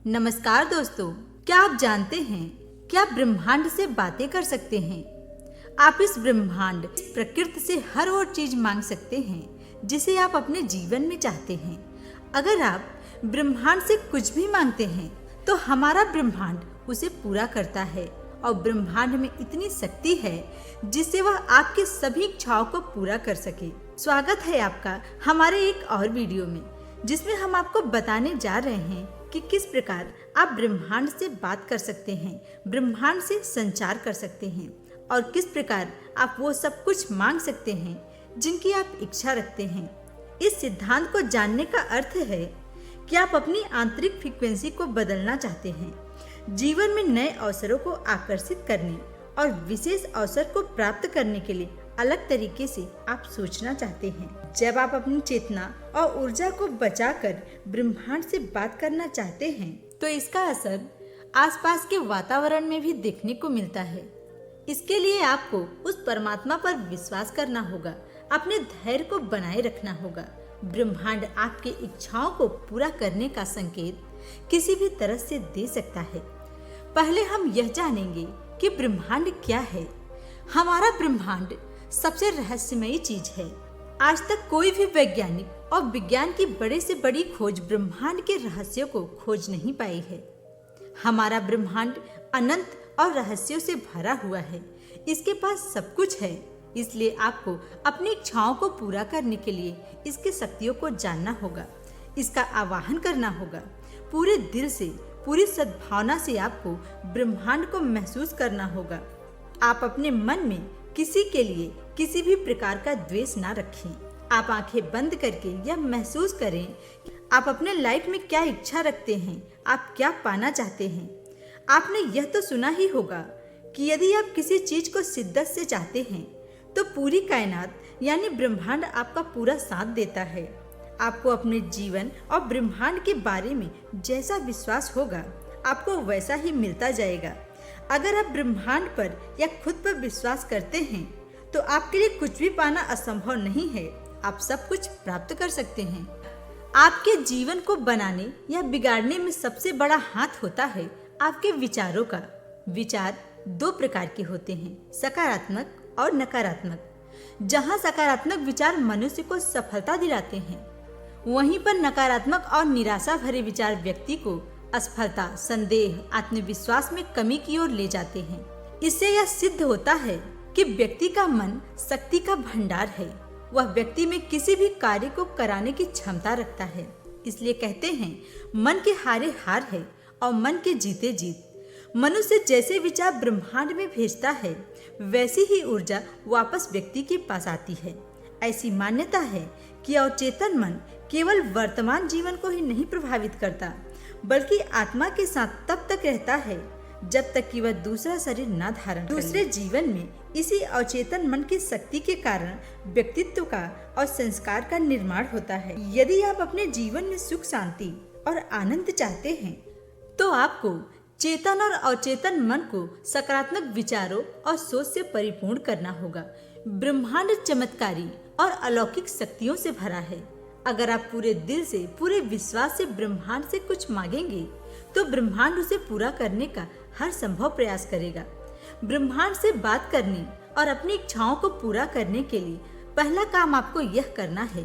नमस्कार दोस्तों, क्या आप जानते हैं कि आप ब्रह्मांड से बातें कर सकते हैं। आप इस ब्रह्मांड, प्रकृति से हर वो चीज मांग सकते हैं जिसे आप अपने जीवन में चाहते हैं। अगर आप ब्रह्मांड से कुछ भी मांगते हैं तो हमारा ब्रह्मांड उसे पूरा करता है और ब्रह्मांड में इतनी शक्ति है जिससे वह आपके सभी इच्छाओं को पूरा कर सके। स्वागत है आपका हमारे एक और वीडियो में, जिसमें हम आपको बताने जा रहे हैं कि किस प्रकार आप ब्रह्मांड से बात कर सकते हैं, ब्रह्मांड से संचार कर सकते हैं और किस प्रकार आप वो सब कुछ मांग सकते हैं जिनकी आप इच्छा रखते हैं। इस सिद्धांत को जानने का अर्थ है कि आप अपनी आंतरिक फ्रीक्वेंसी को बदलना चाहते हैं, जीवन में नए अवसरों को आकर्षित करने और विशेष अवसर को प्राप्त करने के लिए अलग तरीके से आप सोचना चाहते हैं। जब आप अपनी चेतना और ऊर्जा को बचाकर ब्रह्मांड से बात करना चाहते हैं तो इसका असर आसपास के वातावरण में भी देखने को मिलता है। इसके लिए आपको उस परमात्मा पर विश्वास करना होगा, अपने धैर्य को बनाए रखना होगा। ब्रह्मांड आपकी इच्छाओं को पूरा करने का संकेत किसी भी तरह से दे सकता है। पहले हम यह जानेंगे कि ब्रह्मांड क्या है। हमारा ब्रह्मांड सबसे रहस्यमयी चीज है। आज तक कोई भी वैज्ञानिक और विज्ञान की बड़े से बड़ी खोज ब्रह्मांड के रहस्यों को खोज नहीं पाई है। हमारा ब्रह्मांड अनंत और रहस्यों से भरा हुआ है। इसके पास सब कुछ है, इसलिए आपको अपनी इच्छाओं को पूरा करने के लिए इसकी शक्तियों को जानना होगा, इसका आवाहन करना होगा। पूरे दिल से, पूरी सद्भावना से आपको ब्रह्मांड को महसूस करना होगा। आप अपने मन में किसी के लिए किसी भी प्रकार का द्वेष ना रखें। आप आंखें बंद करके यह महसूस करें कि आप अपने लाइफ में क्या इच्छा रखते हैं, आप क्या पाना चाहते हैं। आपने यह तो सुना ही होगा कि यदि आप किसी चीज को शिद्दत से चाहते हैं तो पूरी कायनात यानी ब्रह्मांड आपका पूरा साथ देता है। आपको अपने जीवन और ब्रह्मांड के बारे में जैसा विश्वास होगा आपको वैसा ही मिलता जाएगा। अगर आप ब्रह्मांड पर या खुद पर विश्वास करते हैं तो आपके लिए कुछ भी पाना असंभव नहीं है। आप सब कुछ प्राप्त कर सकते हैं। आपके जीवन को बनाने या बिगाड़ने में सबसे बड़ा हाथ होता है आपके विचारों का। विचार दो प्रकार के होते हैं, सकारात्मक और नकारात्मक। जहाँ सकारात्मक विचार मनुष्य को सफलता दिलाते हैं, वहीं पर नकारात्मक और निराशा भरे विचार व्यक्ति को असफलता, संदेह, आत्मविश्वास में कमी की ओर ले जाते हैं। इससे यह सिद्ध होता है कि व्यक्ति का मन शक्ति का भंडार है। वह व्यक्ति में किसी भी कार्य को कराने की क्षमता रखता है। इसलिए कहते हैं मन के हारे हार है और मन के जीते जीत। मनुष्य जैसे विचार ब्रह्मांड में भेजता है वैसी ही ऊर्जा वापस व्यक्ति के पास आती है। ऐसी मान्यता है कि अवचेतन मन केवल वर्तमान जीवन को ही नहीं प्रभावित करता बल्कि आत्मा के साथ तब तक रहता है जब तक कि वह दूसरा शरीर न धारण करे। दूसरे जीवन में इसी अवचेतन मन की शक्ति के कारण व्यक्तित्व का और संस्कार का निर्माण होता है। यदि आप अपने जीवन में सुख, शांति और आनंद चाहते हैं तो आपको चेतन और अवचेतन मन को सकारात्मक विचारों और सोच से परिपूर्ण करना होगा। ब्रह्मांड चमत्कारी और अलौकिक शक्तियों से भरा है। अगर आप पूरे दिल से, पूरे विश्वास से ब्रह्मांड से कुछ मांगेंगे तो ब्रह्मांड उसे पूरा करने का हर संभव प्रयास करेगा। ब्रह्मांड से बात करने और अपनी इच्छाओं को पूरा करने के लिए पहला काम आपको यह करना है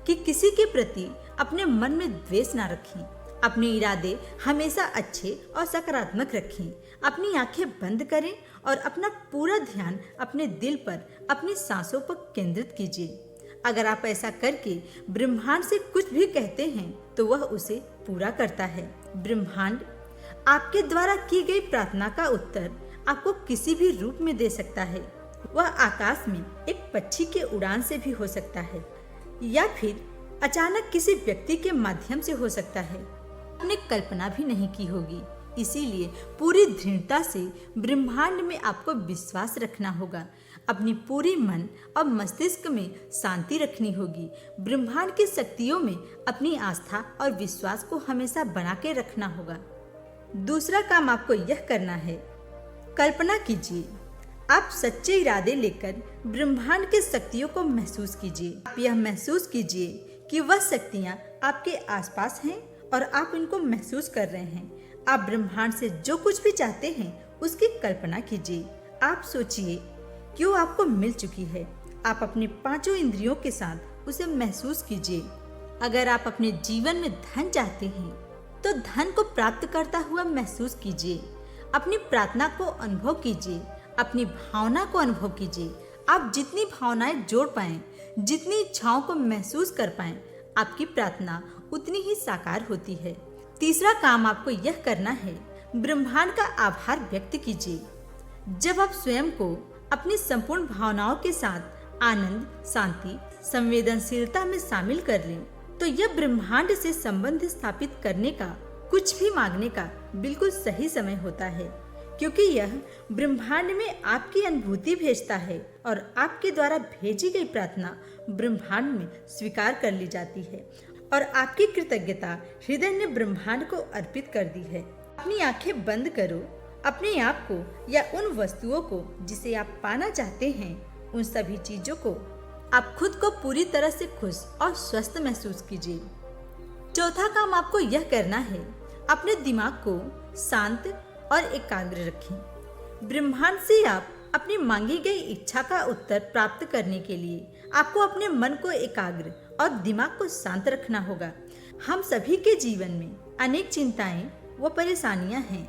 कि किसी के प्रति अपने मन में द्वेष ना रखें। अपने इरादे हमेशा अच्छे और सकारात्मक रखें। अपनी आंखें बंद करें और अपना पूरा ध्यान अपने दिल पर, अपनी सांसों पर केंद्रित कीजिए। अगर आप ऐसा करके ब्रह्मांड से कुछ भी कहते हैं तो वह उसे पूरा करता है। ब्रह्मांड आपके द्वारा की गई प्रार्थना का उत्तर आपको किसी भी रूप में दे सकता है। वह आकाश में एक पक्षी के उड़ान से भी हो सकता है या फिर अचानक किसी व्यक्ति के माध्यम से हो सकता है। आपने कल्पना भी नहीं की होगी। इसीलिए पूरी दृढ़ता से ब्रह्मांड में आपको विश्वास रखना होगा। अपनी पूरी मन और मस्तिष्क में शांति रखनी होगी। ब्रह्मांड की शक्तियों में अपनी आस्था और विश्वास को हमेशा बना के रखना होगा। दूसरा काम आपको यह करना है, कल्पना कीजिए। आप सच्चे इरादे लेकर ब्रह्मांड की शक्तियों को महसूस कीजिए। आप यह महसूस कीजिए कि वह शक्तियाँ आपके आसपास हैं और आप इनको महसूस कर रहे हैं। आप ब्रह्मांड से जो कुछ भी चाहते हैं उसकी कल्पना कीजिए। आप सोचिए कि वो आपको मिल चुकी है। आप अपने पांचों इंद्रियों के साथ उसे महसूस कीजिए। अगर आप अपने जीवन में धन चाहते हैं तो धन को प्राप्त करता हुआ महसूस कीजिए। अपनी प्रार्थना को अनुभव कीजिए, अपनी भावना को अनुभव कीजिए। आप जितनी भावनाएं जोड़ पाएं, जितनी इच्छाओं को महसूस कर पाएं, आपकी प्रार्थना उतनी ही साकार होती है। तीसरा काम आपको यह करना है, ब्रह्मांड का आभार व्यक्त कीजिए। जब आप स्वयं को अपनी संपूर्ण भावनाओं के साथ आनंद, शांति, संवेदनशीलता में शामिल कर लें, तो यह ब्रह्मांड से संबंध स्थापित करने का, कुछ भी मांगने का बिल्कुल सही समय होता है, क्योंकि यह ब्रह्मांड में आपकी अनुभूति भेजता है और आपके द्वारा भेजी गई प्रार्थना ब्रह्मांड में स्वीकार कर ली जाती है और आपकी कृतज्ञता हृदय ने ब्रह्मांड को अर्पित कर दी है। अपनी आंखें बंद करो। अपने आप को या उन वस्तुओं को जिसे आप पाना चाहते हैं, उन सभी चीजों को आप खुद को पूरी तरह से खुश और स्वस्थ महसूस कीजिए। चौथा काम आपको यह करना है, अपने दिमाग को शांत और एकाग्र रखें। ब्रह्मांड से आप अपनी मांगी गई इच्छा का उत्तर प्राप्त करने के लिए आपको अपने मन को एकाग्र और दिमाग को शांत रखना होगा। हम सभी के जीवन में अनेक चिंताएं व परेशानियां हैं,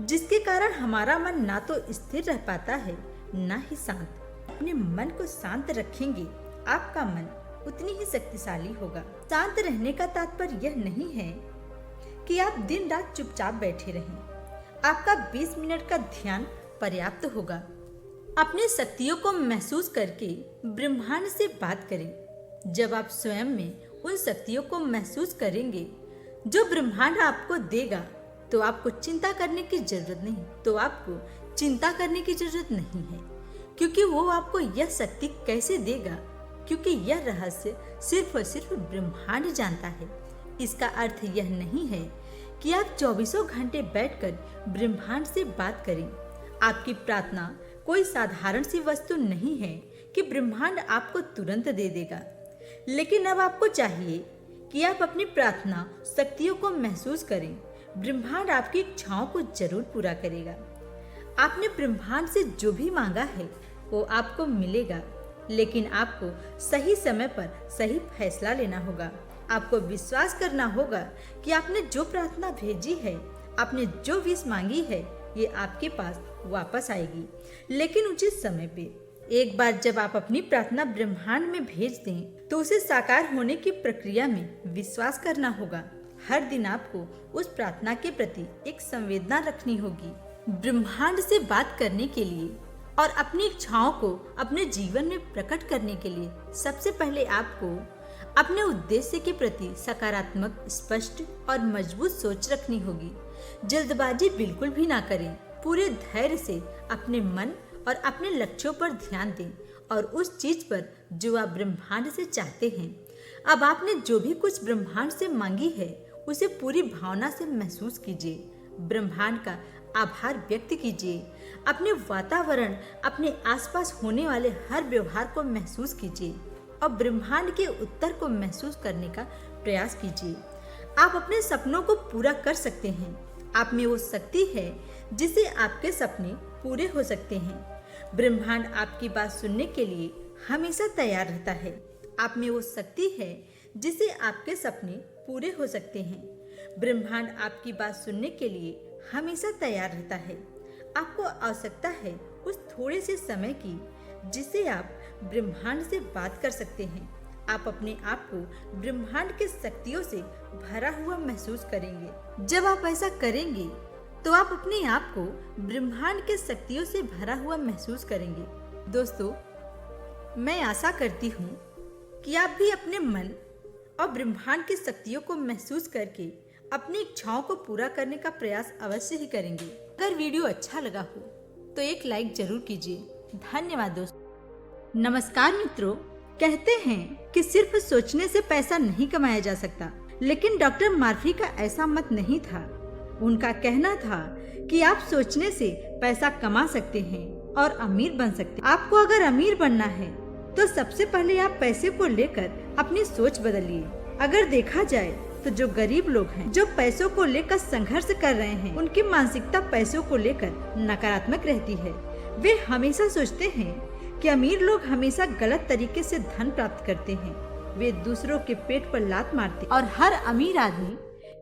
जिसके कारण हमारा मन ना तो स्थिर रह पाता है, ना ही शांत। अपने मन को शांत रखेंगे, आपका मन उतनी ही शक्तिशाली होगा। शांत रहने का तात्पर्य यह नहीं है कि आप दिन रात चुपचाप बैठे रहें। आपका 20 मिनट का ध्यान पर्याप्त होगा। अपनी शक्तियों को महसूस करके ब्रह्मांड से बात करें। जब आप स्वयं में उन शक्तियों को महसूस करेंगे जो ब्रह्मांड आपको देगा, तो आपको चिंता करने की जरूरत नहीं है, क्योंकि वो आपको यह शक्ति कैसे देगा, क्योंकि यह रहस्य सिर्फ और सिर्फ ब्रह्मांड जानता है। इसका अर्थ यह नहीं है कि आप 24 घंटे बैठकर ब्रह्मांड से बात करें। आपकी प्रार्थना कोई साधारण सी वस्तु नहीं है कि ब्रह्मांड आपको तुरंत दे देगा, लेकिन अब आपको चाहिए कि आप अपनी प्रार्थना शक्तियों को महसूस करें। ब्रह्मांड आपकी इच्छाओं को जरूर पूरा करेगा। आपने ब्रह्मांड से जो भी मांगा है वो आपको मिलेगा, लेकिन आपको सही समय पर सही फैसला लेना होगा। आपको विश्वास करना होगा कि आपने जो प्रार्थना भेजी है, आपने जो विश मांगी है, ये आपके पास वापस आएगी, लेकिन उचित समय पे। एक बार जब आप अपनी प्रार्थना ब्रह्मांड में भेज दें, तो उसे साकार होने की प्रक्रिया में विश्वास करना होगा। हर दिन आपको उस प्रार्थना के प्रति एक संवेदना रखनी होगी। ब्रह्मांड से बात करने के लिए और अपनी इच्छाओं को अपने जीवन में प्रकट करने के लिए सबसे पहले आपको अपने उद्देश्य के प्रति सकारात्मक, स्पष्ट और मजबूत सोच रखनी होगी। जल्दबाजी बिल्कुल भी ना करें। पूरे धैर्य से अपने मन और अपने लक्ष्यों पर ध्यान दें और उस चीज पर जो आप ब्रह्मांड से चाहते हैं। अब आपने जो भी कुछ ब्रह्मांड से मांगी है, उसे पूरी भावना से महसूस कीजिए। ब्रह्मांड का आभार व्यक्त कीजिए। अपने वातावरण, अपने आसपास होने वाले हर व्यवहार को महसूस कीजिए और ब्रह्मांड के उत्तर को महसूस करने का प्रयास कीजिए। आप अपने सपनों को पूरा कर सकते हैं। आप में वो शक्ति है जिससे आपके सपने पूरे हो सकते हैं। ब्रह्मांड आपकी बात सुनने के लिए हमेशा तैयार रहता है। आप में वो शक्ति है जिससे आपके सपने पूरे हो सकते हैं। ब्रह्मांड आपकी बात सुनने के लिए हमेशा तैयार रहता है। आपको आवश्यकता है उस थोड़े से समय की जिससे आप ब्रह्मांड से बात कर सकते हैं। आप अपने आप को ब्रह्मांड के शक्तियों से भरा हुआ महसूस करेंगे। जब आप ऐसा करेंगे तो आप अपने आप को ब्रह्मांड के शक्तियों से भरा हुआ महसूस करेंगे। दोस्तों, मैं आशा करती हूँ कि आप भी अपने मन और ब्रह्मांड की शक्तियों को महसूस करके अपनी इच्छाओं को पूरा करने का प्रयास अवश्य ही करेंगे। अगर वीडियो अच्छा लगा हो तो एक लाइक जरूर कीजिए। धन्यवाद दोस्तों। नमस्कार मित्रों, कहते हैं कि सिर्फ सोचने से पैसा नहीं कमाया जा सकता, लेकिन डॉक्टर मार्फी का ऐसा मत नहीं था। उनका कहना था कि आप सोचने से पैसा कमा सकते हैं और अमीर बन सकते हैं। आपको अगर अमीर बनना है तो सबसे पहले आप पैसे को लेकर अपनी सोच बदलिए। अगर देखा जाए तो जो गरीब लोग हैं, जो पैसों को लेकर संघर्ष कर रहे हैं, उनकी मानसिकता पैसों को लेकर नकारात्मक रहती है। वे हमेशा सोचते हैं कि अमीर लोग हमेशा गलत तरीके से धन प्राप्त करते हैं। वे दूसरों के पेट पर लात मारते और हर अमीर आदमी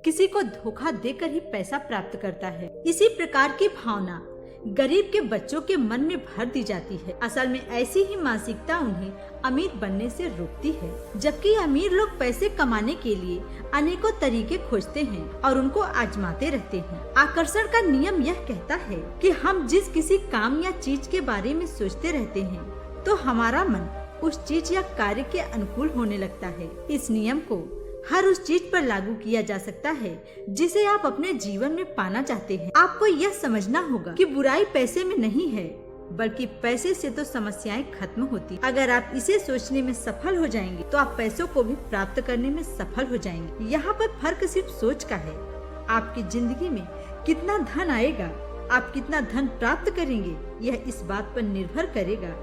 किसी को धोखा देकर ही पैसा प्राप्त करता है। इसी प्रकार की भावना गरीब के बच्चों के मन में भर दी जाती है। असल में ऐसी ही मानसिकता उन्हें अमीर बनने से रोकती है, जबकि अमीर लोग पैसे कमाने के लिए अनेकों तरीके खोजते हैं और उनको आजमाते रहते हैं। आकर्षण का नियम यह कहता है कि हम जिस किसी काम या चीज के बारे में सोचते रहते हैं तो हमारा मन उस चीज या कार्य के अनुकूल होने लगता है। इस नियम को हर उस चीज पर लागू किया जा सकता है जिसे आप अपने जीवन में पाना चाहते हैं। आपको यह समझना होगा कि बुराई पैसे में नहीं है, बल्कि पैसे से तो समस्याएं खत्म होती। अगर आप इसे सोचने में सफल हो जाएंगे तो आप पैसों को भी प्राप्त करने में सफल हो जाएंगे। यहाँ पर फर्क सिर्फ सोच का है। आपकी जिंदगी में कितना धन आएगा, आप कितना धन प्राप्त करेंगे, यह इस बात पर निर्भर करेगा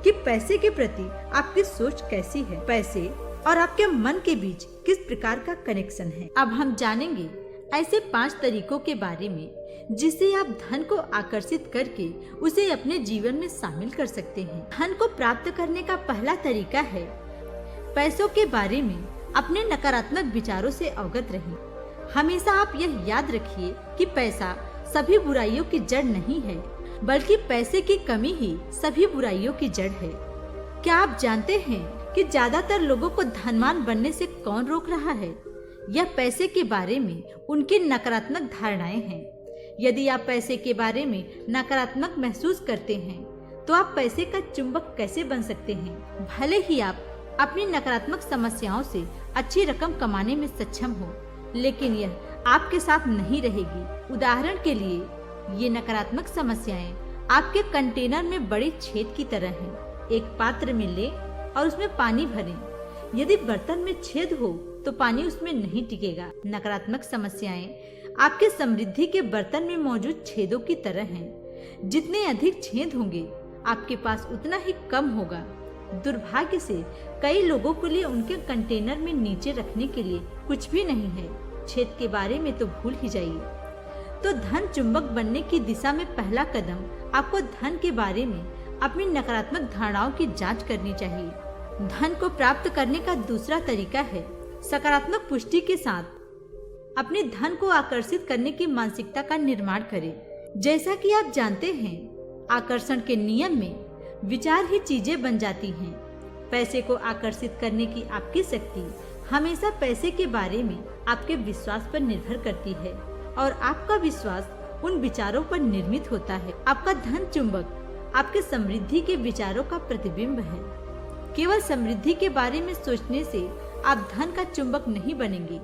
कि पैसे के प्रति आपकी सोच कैसी है। पैसे और आपके मन के बीच किस प्रकार का कनेक्शन है। अब हम जानेंगे ऐसे 5 तरीकों के बारे में जिससे आप धन को आकर्षित करके उसे अपने जीवन में शामिल कर सकते हैं। धन को प्राप्त करने का पहला तरीका है पैसों के बारे में अपने नकारात्मक विचारों से अवगत रहें। हमेशा आप यह याद रखिए कि पैसा सभी बुराइयों की जड़ नहीं है, बल्कि पैसे की कमी ही सभी बुराइयों की जड़ है। क्या आप जानते हैं कि ज्यादातर लोगों को धनवान बनने से कौन रोक रहा है? यह पैसे के बारे में उनकी नकारात्मक धारणाएं हैं। यदि आप पैसे के बारे में नकारात्मक महसूस करते हैं तो आप पैसे का चुंबक कैसे बन सकते हैं? भले ही आप अपनी नकारात्मक समस्याओं से अच्छी रकम कमाने में सक्षम हो, लेकिन यह आपके साथ नहीं रहेगी। उदाहरण के लिए, ये नकारात्मक समस्याएं आपके कंटेनर में बड़े छेद की तरह हैं। एक पात्र में ले और उसमें पानी भरें। यदि बर्तन में छेद हो तो पानी उसमें नहीं टिकेगा। नकारात्मक समस्याएं आपके समृद्धि के बर्तन में मौजूद छेदों की तरह हैं। जितने अधिक छेद होंगे आपके पास उतना ही कम होगा। दुर्भाग्य से कई लोगों के लिए उनके कंटेनर में नीचे रखने के लिए कुछ भी नहीं है। छेद के बारे में तो भूल ही जाइए। तो धन चुंबक बनने की दिशा में पहला कदम आपको धन के बारे में अपनी नकारात्मक धारणाओं की जांच करनी चाहिए। धन को प्राप्त करने का दूसरा तरीका है सकारात्मक पुष्टि के साथ अपने धन को आकर्षित करने की मानसिकता का निर्माण करें। जैसा कि आप जानते हैं, आकर्षण के नियम में विचार ही चीजें बन जाती हैं। पैसे को आकर्षित करने की आपकी शक्ति हमेशा पैसे के बारे में आपके विश्वास पर निर्भर करती है और आपका विश्वास उन विचारों पर निर्मित होता है। आपका धन चुंबक आपके समृद्धि के विचारों का प्रतिबिंब है। केवल समृद्धि के बारे में सोचने से आप धन का चुंबक नहीं बनेंगे,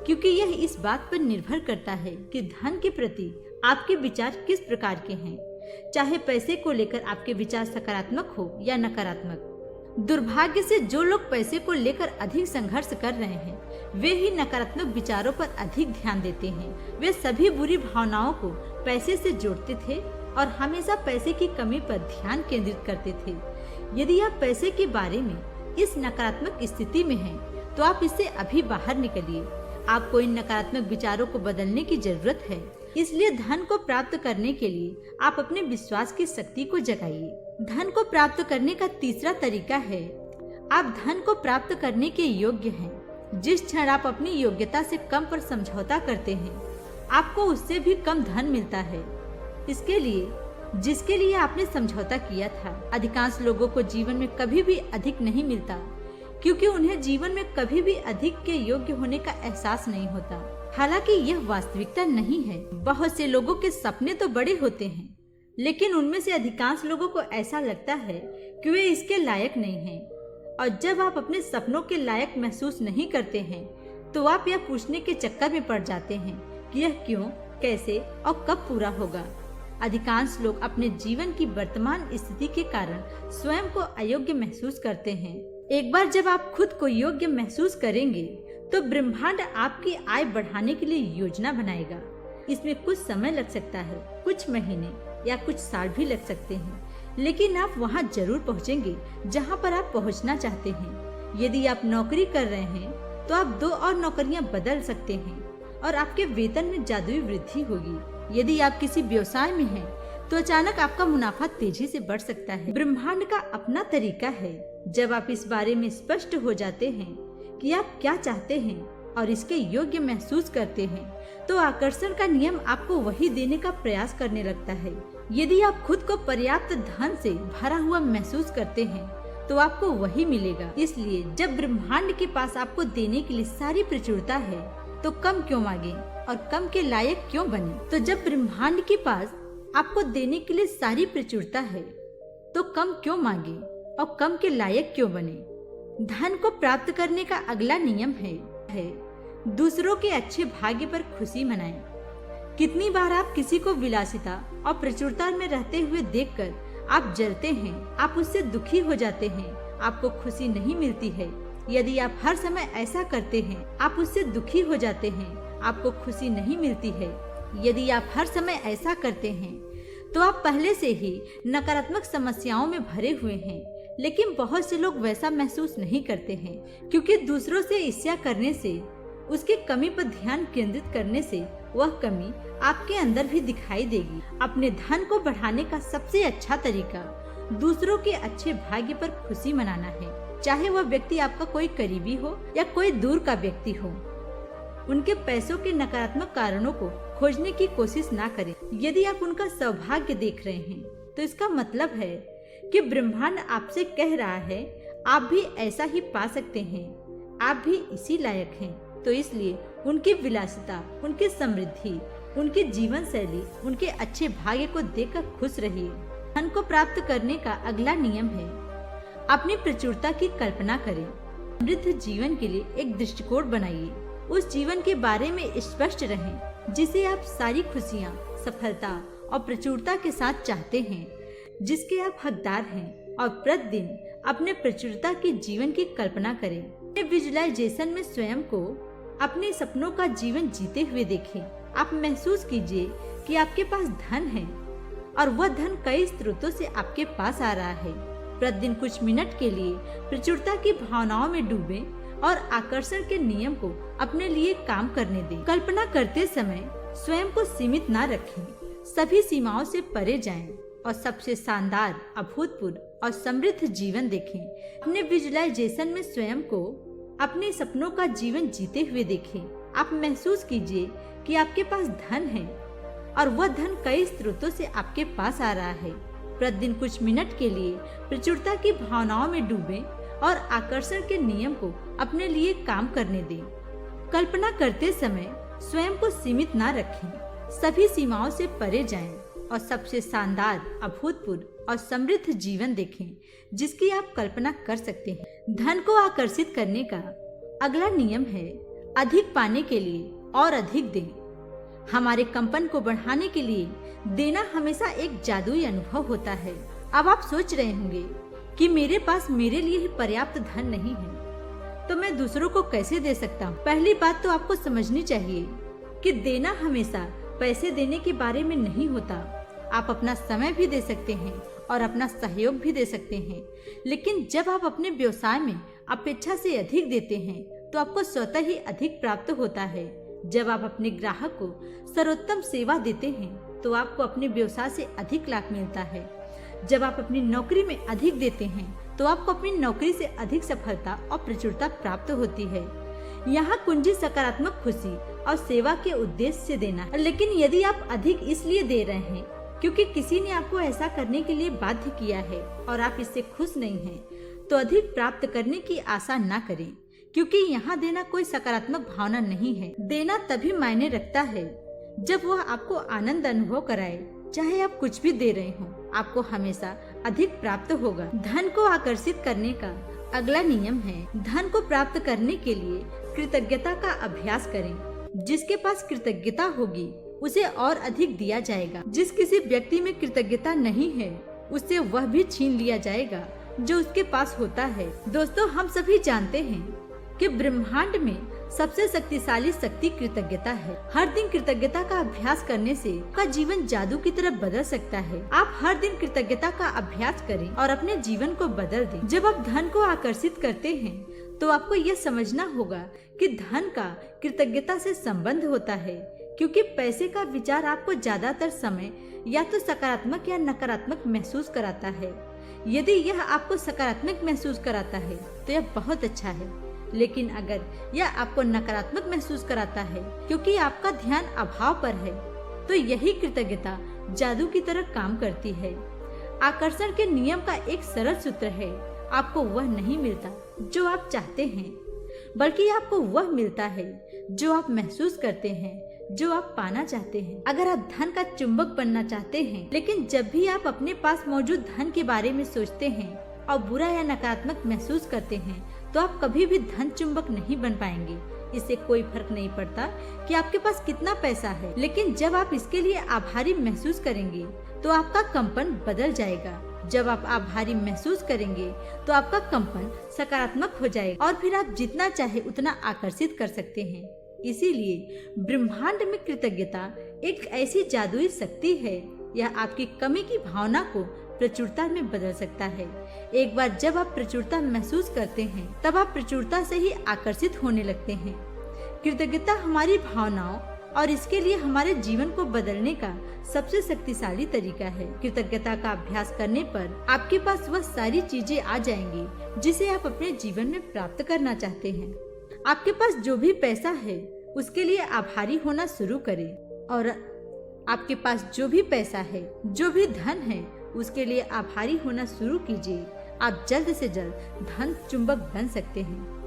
क्योंकि यह इस बात पर निर्भर करता है कि धन के प्रति आपके विचार किस प्रकार के हैं। चाहे पैसे को लेकर आपके विचार सकारात्मक हो या नकारात्मक। दुर्भाग्य से जो लोग पैसे को लेकर अधिक संघर्ष कर रहे हैं, वे ही नकारात्मक विचारों पर अधिक ध्यान देते हैं। वे सभी बुरी भावनाओं को पैसे से जोड़ते थे और हमेशा पैसे की कमी पर ध्यान केंद्रित करते थे। यदि आप पैसे के बारे में इस नकारात्मक स्थिति में हैं, तो आप इससे अभी बाहर निकलिए। आपको इन नकारात्मक विचारों को बदलने की जरूरत है। इसलिए धन को प्राप्त करने के लिए आप अपने विश्वास की शक्ति को जगाइए। धन को प्राप्त करने का तीसरा तरीका है आप धन को प्राप्त करने के योग्य हैं। जिस क्षण आप अपनी योग्यता से कम पर समझौता करते हैं, आपको उससे भी कम धन मिलता है। इसके लिए जिसके लिए आपने समझौता किया था, अधिकांश लोगों को जीवन में कभी भी अधिक नहीं मिलता, क्योंकि उन्हें जीवन में कभी भी अधिक के योग्य होने का एहसास नहीं होता। हालांकि यह वास्तविकता नहीं है। बहुत से लोगों के सपने तो बड़े होते हैं, लेकिन उनमें से अधिकांश लोगों को ऐसा लगता है कि वे इसके लायक नहीं हैं। और जब आप अपने सपनों के लायक महसूस नहीं करते हैं, तो आप यह पूछने के चक्कर में पड़ जाते हैं कि यह क्यों, कैसे और कब पूरा होगा। अधिकांश लोग अपने जीवन की वर्तमान स्थिति के कारण स्वयं को अयोग्य महसूस करते हैं। एक बार जब आप खुद को योग्य महसूस करेंगे, तो ब्रह्मांड आपकी आय बढ़ाने के लिए योजना बनाएगा। इसमें कुछ समय लग सकता है, कुछ महीने या कुछ साल भी लग सकते हैं, लेकिन आप वहां जरूर पहुंचेंगे जहां पर आप पहुंचना चाहते हैं। यदि आप नौकरी कर रहे हैं तो आप 2 और नौकरियां बदल सकते हैं और आपके वेतन में जादुई वृद्धि होगी। यदि आप किसी व्यवसाय में हैं, तो अचानक आपका मुनाफा तेजी से बढ़ सकता है। ब्रह्मांड का अपना तरीका है। जब आप इस बारे में स्पष्ट हो जाते हैं कि आप क्या चाहते हैं और इसके योग्य महसूस करते हैं, तो आकर्षण का नियम आपको वही देने का प्रयास करने लगता है। यदि आप खुद को पर्याप्त धन से भरा हुआ महसूस करते हैं, तो आपको वही मिलेगा। इसलिए जब ब्रह्मांड के पास आपको देने के लिए सारी प्रचुरता है, तो कम क्यों मांगे और कम के लायक क्यों बने। तो जब ब्रह्मांड के पास आपको देने के लिए सारी प्रचुरता है, तो कम क्यों मांगे और कम के लायक क्यों बने। धन को प्राप्त करने का अगला नियम है दूसरों के अच्छे भाग्य पर खुशी मनाएं। कितनी बार आप किसी को विलासिता और प्रचुरता में रहते हुए देखकर आप जलते हैं, आप उससे दुखी हो जाते हैं, आपको खुशी नहीं मिलती है। यदि आप हर समय ऐसा करते हैं, आप उससे दुखी हो जाते हैं, आपको खुशी नहीं मिलती है। यदि आप हर समय ऐसा करते हैं, तो आप पहले से ही नकारात्मक समस्याओं में भरे हुए हैं। लेकिन बहुत से लोग वैसा महसूस नहीं करते हैं, क्योंकि दूसरों से ईर्ष्या करने से, उसकी कमी पर ध्यान केंद्रित करने से वह कमी आपके अंदर भी दिखाई देगी। अपने धन को बढ़ाने का सबसे अच्छा तरीका दूसरों के अच्छे भाग्य पर खुशी मनाना है। चाहे वह व्यक्ति आपका कोई करीबी हो या कोई दूर का व्यक्ति हो। उनके पैसों के नकारात्मक कारणों को खोजने की कोशिश ना करें। यदि आप उनका सौभाग्य देख रहे हैं, तो इसका मतलब है कि ब्रह्मांड आपसे कह रहा है, आप भी ऐसा ही पा सकते हैं, आप भी इसी लायक हैं। तो इसलिए उनकी विलासिता, उनकी समृद्धि, उनकी जीवन शैली, उनके अच्छे भाग्य को देखकर खुश रहिए। धन को प्राप्त करने का अगला नियम है अपनी प्रचुरता की कल्पना करें। समृद्ध जीवन के लिए एक दृष्टिकोण बनाइए। उस जीवन के बारे में स्पष्ट रहें जिसे आप सारी खुशियाँ, सफलता और प्रचुरता के साथ चाहते हैं, जिसके आप हकदार हैं। और प्रतिदिन अपने प्रचुरता के जीवन की कल्पना करें। विजुअलाइजेशन में स्वयं को अपने सपनों का जीवन जीते हुए देखें। आप महसूस कीजिए कि आपके पास धन है और वह धन कई स्रोतों से आपके पास आ रहा है। प्रतिदिन कुछ मिनट के लिए प्रचुरता की भावनाओं में डूबें और आकर्षण के नियम को अपने लिए काम करने दें। कल्पना करते समय स्वयं को सीमित ना रखें, सभी सीमाओं से परे जाएं और सबसे शानदार, अभूतपूर्व और समृद्ध जीवन देखें। अपने विजुअलाइजेशन में स्वयं को अपने सपनों का जीवन जीते हुए देखें। आप महसूस कीजिए कि आपके पास धन है और वह धन कई स्रोतों से आपके पास आ रहा है। प्रतिदिन कुछ मिनट के लिए प्रचुरता की भावनाओं में डूबें और आकर्षण के नियम को अपने लिए काम करने दें। कल्पना करते समय स्वयं को सीमित ना रखें, सभी सीमाओं से परे जाएं और सबसे शानदार, अभूतपूर्व और समृद्ध जीवन देखें जिसकी आप कल्पना कर सकते हैं। धन को आकर्षित करने का अगला नियम है अधिक पाने के लिए और अधिक दें। हमारे कंपन को बढ़ाने के लिए देना हमेशा एक जादुई अनुभव होता है। अब आप सोच रहे होंगे कि मेरे पास मेरे लिए ही पर्याप्त धन नहीं है, तो मैं दूसरों को कैसे दे सकता हूँ। पहली बात तो आपको समझनी चाहिए कि देना हमेशा पैसे देने के बारे में नहीं होता। आप अपना समय भी दे सकते हैं और अपना सहयोग भी दे सकते हैं, लेकिन जब आप अपने व्यवसाय में अपेक्षा से अधिक देते हैं, तो आपको स्वतः ही अधिक प्राप्त होता है। जब आप अपने ग्राहक को सर्वोत्तम सेवा देते हैं, तो आपको अपने व्यवसाय से अधिक लाभ मिलता है। जब आप अपनी नौकरी में अधिक देते हैं, तो आपको अपनी नौकरी से अधिक सफलता और प्रचुरता प्राप्त होती है। यहाँ कुंजी सकारात्मक खुशी और सेवा के उद्देश्य से देना है। लेकिन यदि आप अधिक इसलिए दे रहे हैं क्योंकि किसी ने आपको ऐसा करने के लिए बाध्य किया है और आप इससे खुश नहीं हैं, तो अधिक प्राप्त करने की आशा ना करें, क्योंकि यहाँ देना कोई सकारात्मक भावना नहीं है। देना तभी मायने रखता है जब वह आपको आनंद अनुभव कराए। चाहे आप कुछ भी दे रहे हो, आपको हमेशा अधिक प्राप्त होगा। धन को आकर्षित करने का अगला नियम है धन को प्राप्त करने के लिए कृतज्ञता का अभ्यास करें। जिसके पास कृतज्ञता होगी उसे और अधिक दिया जाएगा। जिस किसी व्यक्ति में कृतज्ञता नहीं है, उससे वह भी छीन लिया जाएगा जो उसके पास होता है। दोस्तों, हम सभी जानते हैं कि ब्रह्मांड में सबसे शक्तिशाली शक्ति कृतज्ञता है। हर दिन कृतज्ञता का अभ्यास करने से आपका जीवन जादू की तरफ बदल सकता है। आप हर दिन कृतज्ञता का अभ्यास करें और अपने जीवन को बदल दें। जब आप धन को आकर्षित करते हैं, तो आपको यह समझना होगा कि धन का कृतज्ञता से संबंध होता है, क्योंकि पैसे का विचार आपको ज्यादातर समय या तो सकारात्मक या नकारात्मक महसूस कराता है। यदि यह आपको सकारात्मक महसूस कराता है तो यह बहुत अच्छा है, लेकिन अगर यह आपको नकारात्मक महसूस कराता है क्योंकि आपका ध्यान अभाव पर है, तो यही कृतज्ञता जादू की तरह काम करती है। आकर्षण के नियम का एक सरल सूत्र है, आपको वह नहीं मिलता जो आप चाहते हैं, बल्कि आपको वह मिलता है जो आप महसूस करते हैं, जो आप पाना चाहते हैं। अगर आप धन का चुंबक बनना चाहते हैं, लेकिन जब भी आप अपने पास मौजूद धन के बारे में सोचते हैं और बुरा या नकारात्मक महसूस करते हैं, तो आप कभी भी धन चुंबक नहीं बन पाएंगे। इससे कोई फर्क नहीं पड़ता कि आपके पास कितना पैसा है, लेकिन जब आप इसके लिए आभारी महसूस करेंगे तो आपका कंपन बदल जाएगा। जब आप आभारी महसूस करेंगे तो आपका कंपन सकारात्मक हो जाएगा और फिर आप जितना चाहे उतना आकर्षित कर सकते हैं। इसीलिए ब्रह्मांड में कृतज्ञता एक ऐसी जादुई शक्ति है, यह आपकी कमी की भावना को प्रचुरता में बदल सकता है। एक बार जब आप प्रचुरता महसूस करते हैं, तब आप प्रचुरता से ही आकर्षित होने लगते हैं। कृतज्ञता हमारी भावनाओं और इसके लिए हमारे जीवन को बदलने का सबसे शक्तिशाली तरीका है। कृतज्ञता का अभ्यास करने पर आपके पास वह सारी चीजें आ जाएंगी जिसे आप अपने जीवन में प्राप्त करना चाहते हैं। आपके पास जो भी पैसा है उसके लिए आभारी होना शुरू करें, और आपके पास जो भी पैसा है, जो भी धन है, उसके लिए आभारी होना शुरू कीजिए। आप जल्द से जल्द धन चुंबक बन सकते हैं।